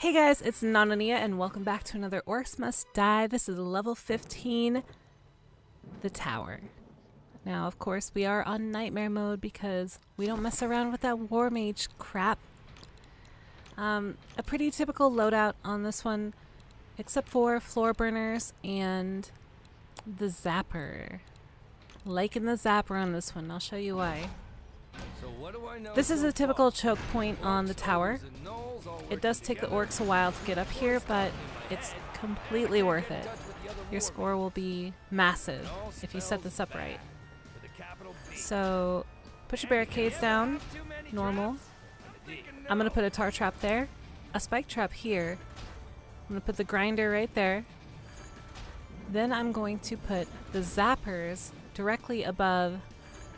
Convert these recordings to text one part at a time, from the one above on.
Hey guys, it's Nanania and welcome back to another Orcs Must Die. This is level 15, the tower. Now, of course, we are on nightmare mode because we don't mess around with that war mage crap. A pretty typical loadout on this one, except for floor burners and the zapper. Liking the zapper on this one, I'll show you why. This is a typical choke point on the tower. It does take the orcs a while to get up here, but it's completely worth it. Your score will be massive if you set this up right. So, put your barricades down, normal. I'm going to put a tar trap there, a spike trap here. I'm going to put the grinder right there. Then I'm going to put the zappers directly above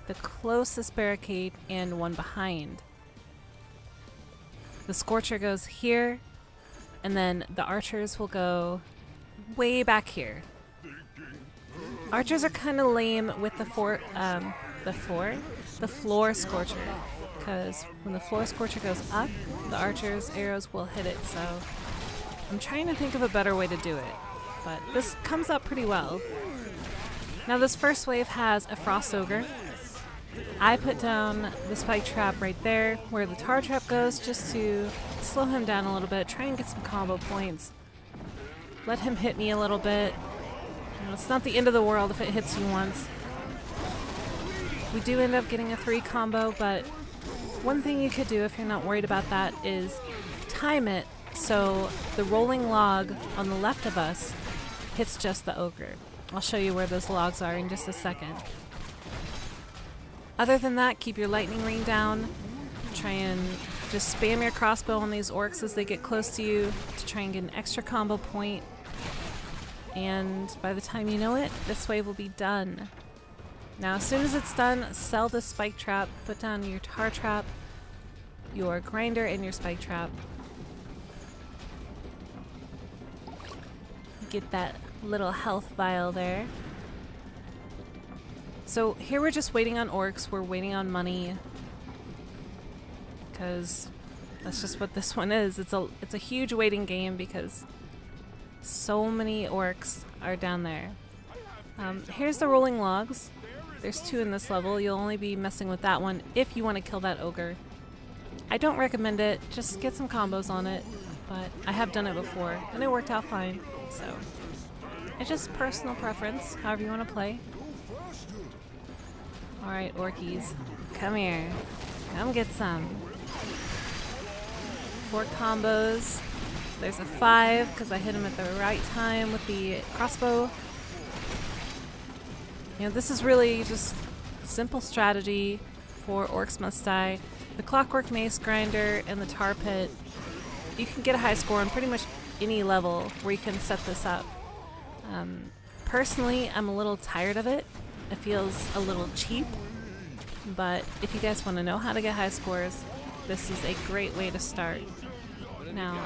the closest barricade and one behind. The Scorcher goes here, and then the archers will go way back here. Archers are kind of lame with the floor Scorcher, because when the floor Scorcher goes up, the archers' arrows will hit it. So I'm trying to think of a better way to do it, but this comes up pretty well. Now this first wave has a Frost Ogre. I put down the spike trap right there where the tar trap goes just to slow him down a little bit, try and get some combo points. Let him hit me a little bit. You know, it's not the end of the world if it hits you once. We do end up getting a 3 combo, but one thing you could do if you're not worried about that is time it so the rolling log on the left of us hits just the ogre. I'll show you where those logs are in just a second. Other than that, keep your lightning ring down. Try and just spam your crossbow on these orcs as they get close to you to try and get an extra combo point. And by the time you know it, this wave will be done. Now, as soon as it's done, sell the spike trap, put down your tar trap, your grinder, and your spike trap. Get that little health vial there. So here we're just waiting on orcs, we're waiting on money, because that's just what this one is. It's a huge waiting game because so many orcs are down there. Here's the rolling logs. There's 2 in this level. You'll only be messing with that one if you want to kill that ogre. I don't recommend it, just get some combos on it, but I have done it before and it worked out fine, so it's just personal preference, however you want to play. Alright, orkies, come here. Come get some. 4 combos. There's a 5 because I hit him at the right time with the crossbow. You know, this is really just simple strategy for Orcs Must Die. The Clockwork Mace Grinder and the Tar Pit. You can get a high score on pretty much any level where you can set this up. Personally, I'm a little tired of it. It feels a little cheap, but if you guys want to know how to get high scores, this is a great way to start. Now,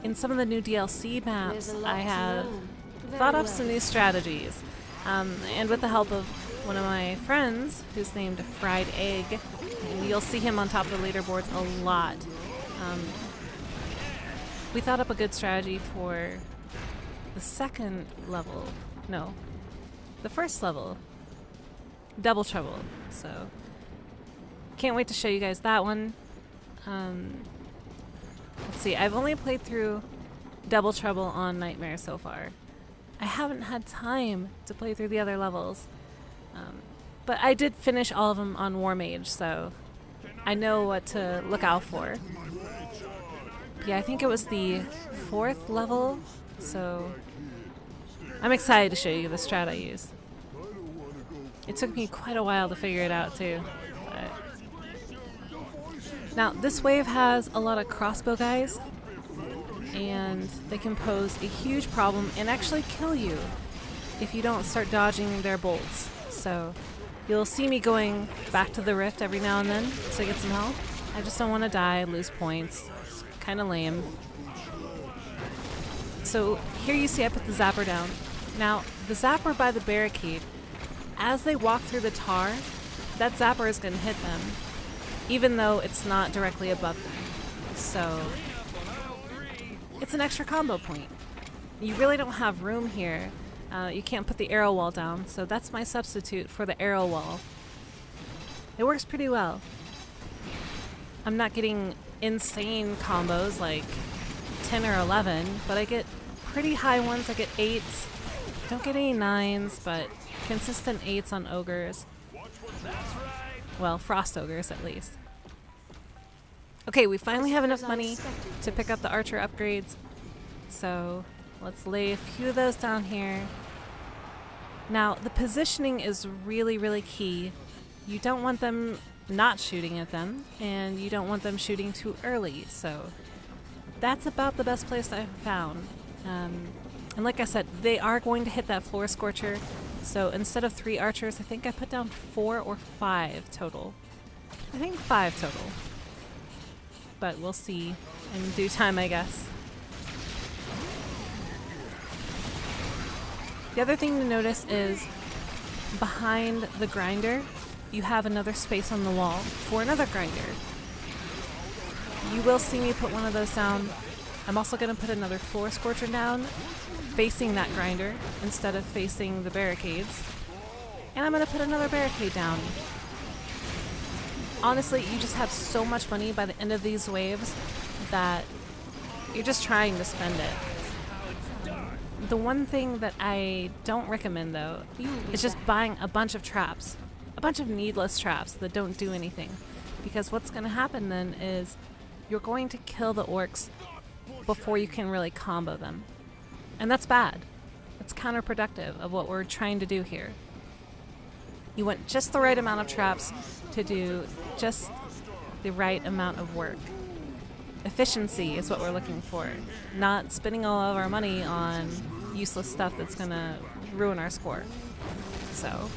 in some of the new DLC maps, I have thought up some new strategies, and with the help of one of my friends, who's named Fried Egg, and you'll see him on top of the leaderboards a lot. We thought up a good strategy for the second level. No. The first level, Double Trouble, so can't wait to show you guys that one. Let's see, I've only played through Double Trouble on Nightmare so far. I haven't had time to play through the other levels, but I did finish all of them on War Mage, so I know what to look out for. Yeah, I think it was the 4th level, so I'm excited to show you the strat I use. It took me quite a while to figure it out too. But now this wave has a lot of crossbow guys, and they can pose a huge problem and actually kill you if you don't start dodging their bolts. So you'll see me going back to the rift every now and then to get some health. I just don't want to die, lose points. It's kind of lame. So here you see I put the zapper down. Now, the zapper by the barricade, as they walk through the tar, that zapper is going to hit them, even though it's not directly above them. So it's an extra combo point. You really don't have room here. You can't put the arrow wall down, so that's my substitute for the arrow wall. It works pretty well. I'm not getting insane combos like 10 or 11, but I get pretty high ones. I get 8s. Don't get any 9s, but consistent 8s on ogres. Well, frost ogres at least. Okay, we finally have enough money to pick up the archer upgrades. So let's lay a few of those down here. Now, the positioning is really, really key. You don't want them not shooting at them, and you don't want them shooting too early. So that's about the best place I've found. And like I said, they are going to hit that floor scorcher. So instead of 3 archers, I think I put down 4 or 5 total. I think 5 total. But we'll see in due time, I guess. The other thing to notice is behind the grinder, you have another space on the wall for another grinder. You will see me put one of those down. I'm also going to put another floor scorcher down facing that grinder instead of facing the barricades. And I'm going to put another barricade down. Honestly, you just have so much money by the end of these waves that you're just trying to spend it. The one thing that I don't recommend, though, is just buying a bunch of traps. A bunch of needless traps that don't do anything. Because what's going to happen then is you're going to kill the orcs before you can really combo them. And that's bad. It's counterproductive of what we're trying to do here. You want just the right amount of traps to do just the right amount of work. Efficiency is what we're looking for, not spending all of our money on useless stuff that's gonna ruin our score. So,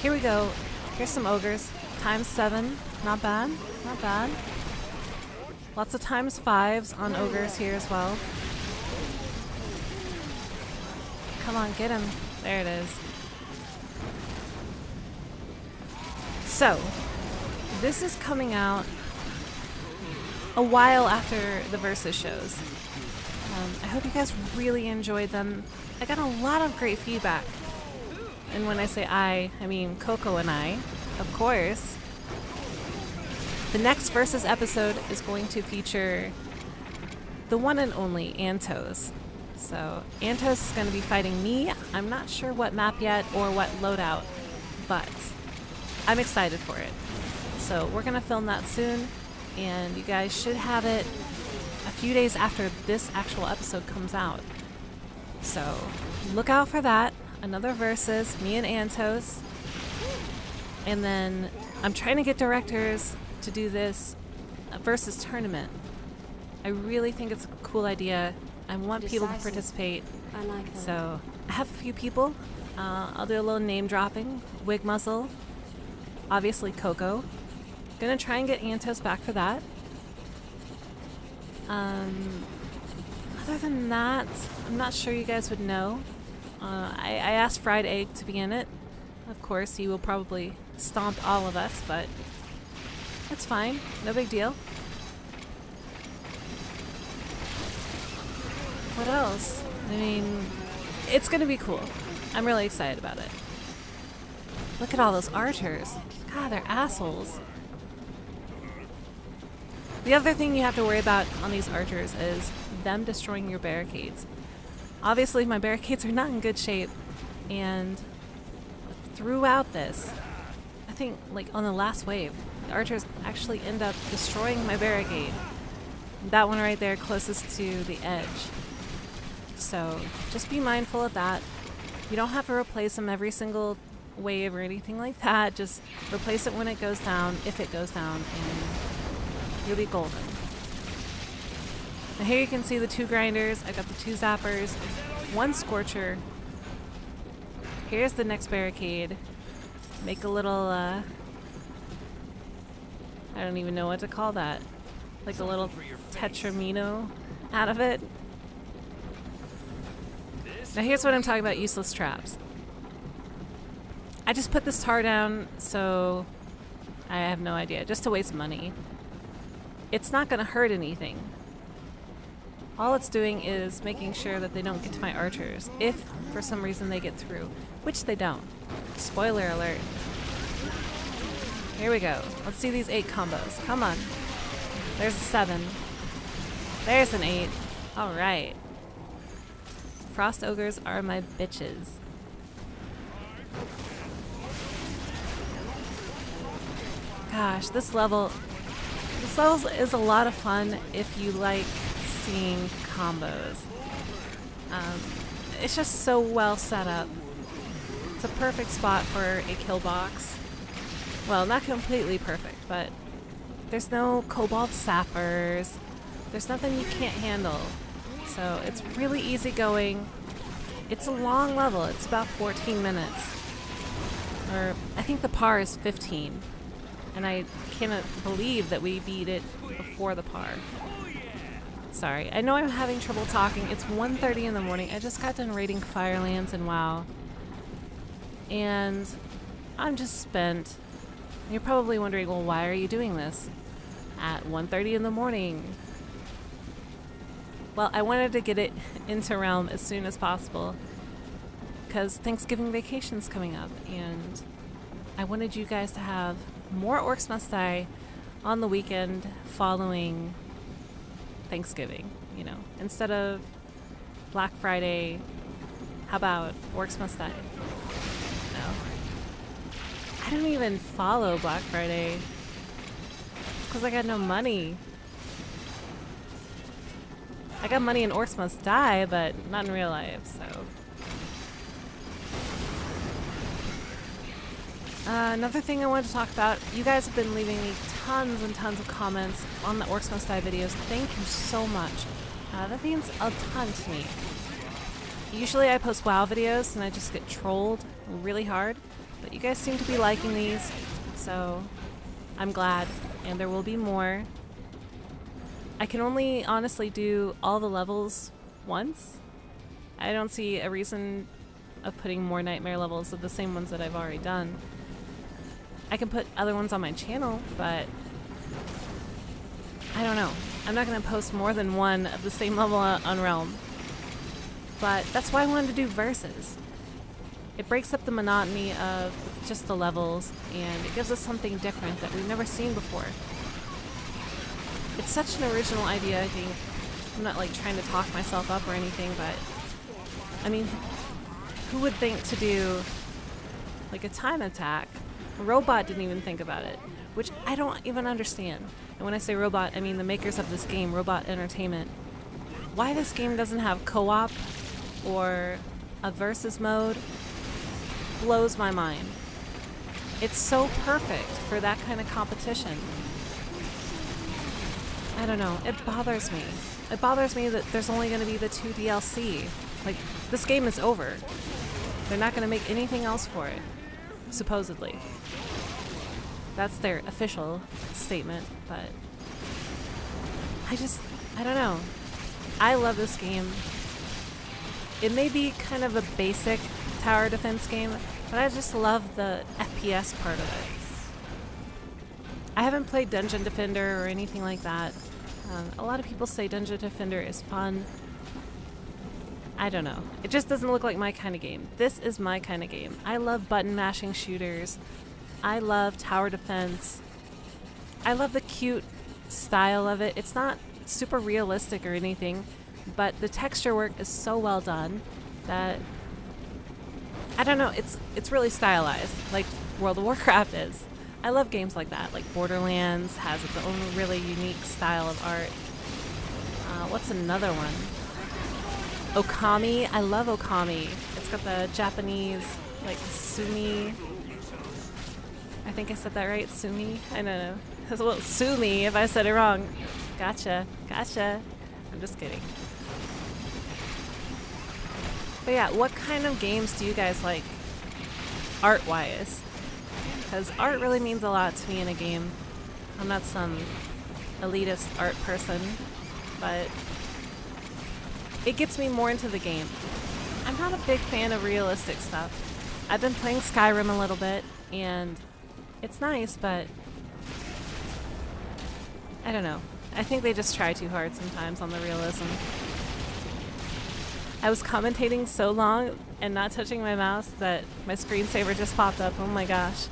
here we go. Here's some ogres. ×7. Not bad. Not bad. Lots of ×5s on ogres here as well. Come on, get him. There it is. So, this is coming out a while after the Versus shows. I hope you guys really enjoyed them. I got a lot of great feedback. And when I say I mean Coco and I, of course. The next Versus episode is going to feature the one and only Antos. So, Antos is going to be fighting me. I'm not sure what map yet or what loadout, but I'm excited for it. So, we're going to film that soon, and you guys should have it a few days after this actual episode comes out. So, look out for that. Another Versus, me and Antos. And then I'm trying to get directors to do this Versus tournament. I really think it's a cool idea. I want people to participate. I like her. So I have a few people. I'll do a little name dropping. Wig Muzzle. Obviously Coco. Gonna try and get Antos back for that. Other than that, I'm not sure you guys would know. I asked Fried Egg to be in it. Of course, he will probably stomp all of us, but that's fine. No big deal. What else? I mean, it's gonna be cool. I'm really excited about it. Look at all those archers. God, they're assholes. The other thing you have to worry about on these archers is them destroying your barricades. Obviously, my barricades are not in good shape, and throughout this, I think like on the last wave, the archers actually end up destroying my barricade. That one right there closest to the edge. So just be mindful of that. You don't have to replace them every single wave or anything like that. Just replace it when it goes down, if it goes down, and you'll be golden. Now here you can see the 2 grinders. I got the 2 zappers, 1 scorcher. Here's the next barricade. Make a little, I don't even know what to call that. Like a little tetramino out of it. Now here's what I'm talking about, useless traps. I just put this tar down, so I have no idea, just to waste money. It's not going to hurt anything. All it's doing is making sure that they don't get to my archers, if for some reason they get through, which they don't. Spoiler alert. Here we go. Let's see these 8 combos. Come on. There's a 7. There's an 8. Alright. Frost ogres are my bitches. Gosh, this level is a lot of fun if you like seeing combos. It's just so well set up. It's a perfect spot for a kill box. Well, not completely perfect, but there's no cobalt sappers. There's nothing you can't handle. So it's really easy going. It's a long level. It's about 14 minutes. Or I think the par is 15. And I cannot believe that we beat it before the par. Sorry, I know I'm having trouble talking. It's 1:30 in the morning. I just got done raiding Firelands and WoW. And I'm just spent. You're probably wondering, well, why are you doing this at 1:30 in the morning? Well, I wanted to get it into Realm as soon as possible because Thanksgiving vacation's coming up, and I wanted you guys to have more Orcs Must Die on the weekend following Thanksgiving, you know. Instead of Black Friday, how about Orcs Must Die? No. I don't even follow Black Friday. It's because I got no money. I got money in Orcs Must Die, but not in real life, so. Another thing I wanted to talk about, you guys have been leaving me tons and tons of comments on the Orcs Must Die videos. Thank you so much. That means a ton to me. Usually I post WoW videos and I just get trolled really hard, but you guys seem to be liking these, so I'm glad, and there will be more. I can only honestly do all the levels once. I don't see a reason of putting more nightmare levels of the same ones that I've already done. I can put other ones on my channel, but I don't know. I'm not going to post more than one of the same level on Realm. But that's why I wanted to do verses. It breaks up the monotony of just the levels, and it gives us something different that we've never seen before. It's such an original idea, I think. I'm not like trying to talk myself up or anything, but I mean, who would think to do like a time attack? A robot didn't even think about it, which I don't even understand. And when I say robot, I mean the makers of this game, Robot Entertainment. Why this game doesn't have co-op or a versus mode blows my mind. It's so perfect for that kind of competition. I don't know, it bothers me. It bothers me that there's only going to be the 2 DLC. Like, this game is over. They're not going to make anything else for it, supposedly. That's their official statement, but I don't know. I love this game. It may be kind of a basic tower defense game, but I just love the FPS part of it. I haven't played Dungeon Defender or anything like that. A lot of people say Dungeon Defender is fun. I don't know. It just doesn't look like my kind of game. This is my kind of game. I love button mashing shooters. I love tower defense. I love the cute style of it. It's not super realistic or anything, but the texture work is so well done that I don't know, it's really stylized, like World of Warcraft is. I love games like that, like Borderlands has its own really unique style of art. What's another one? Okami. I love Okami. It's got the Japanese, like, Sumi. I think I said that right, Sumi? I don't know. Well, sue me if I said it wrong. Gotcha. Gotcha. I'm just kidding. But yeah, what kind of games do you guys like art-wise? Because art really means a lot to me in a game. I'm not some elitist art person, but it gets me more into the game. I'm not a big fan of realistic stuff. I've been playing Skyrim a little bit, and it's nice, but I don't know. I think they just try too hard sometimes on the realism. I was commentating so long and not touching my mouse that my screensaver just popped up. Oh my gosh.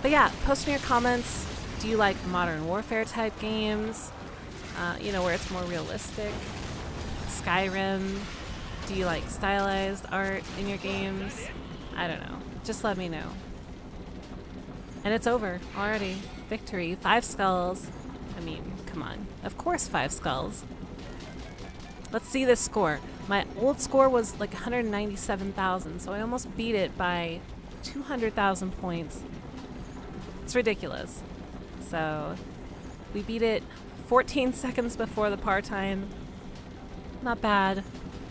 But yeah, post in your comments. Do you like modern warfare type games? You know, where it's more realistic? Skyrim? Do you like stylized art in your games? I don't know. Just let me know. And it's over already. Victory. 5 skulls. I mean, come on. Of course 5 skulls. Let's see this score. My old score was like 197,000, so I almost beat it by 200,000 points. It's ridiculous. So we beat it 14 seconds before the par time. Not bad.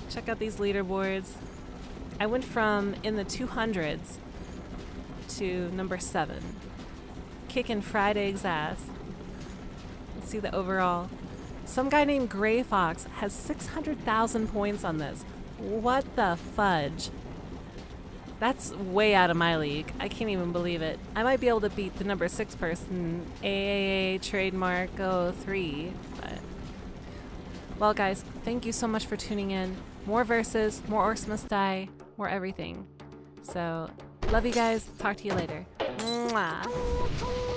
Check out these leaderboards. I went from in the 200s to number 7. Kicking Friday's ass. Let's see the overall. Some guy named Gray Fox has 600,000 points on this. What the fudge? That's way out of my league. I can't even believe it. I might be able to beat the number 6 person, AAA Trademark 03, but... Well guys, thank you so much for tuning in. More verses, more Orcs Must Die, more everything. So, love you guys. Talk to you later. Mwah.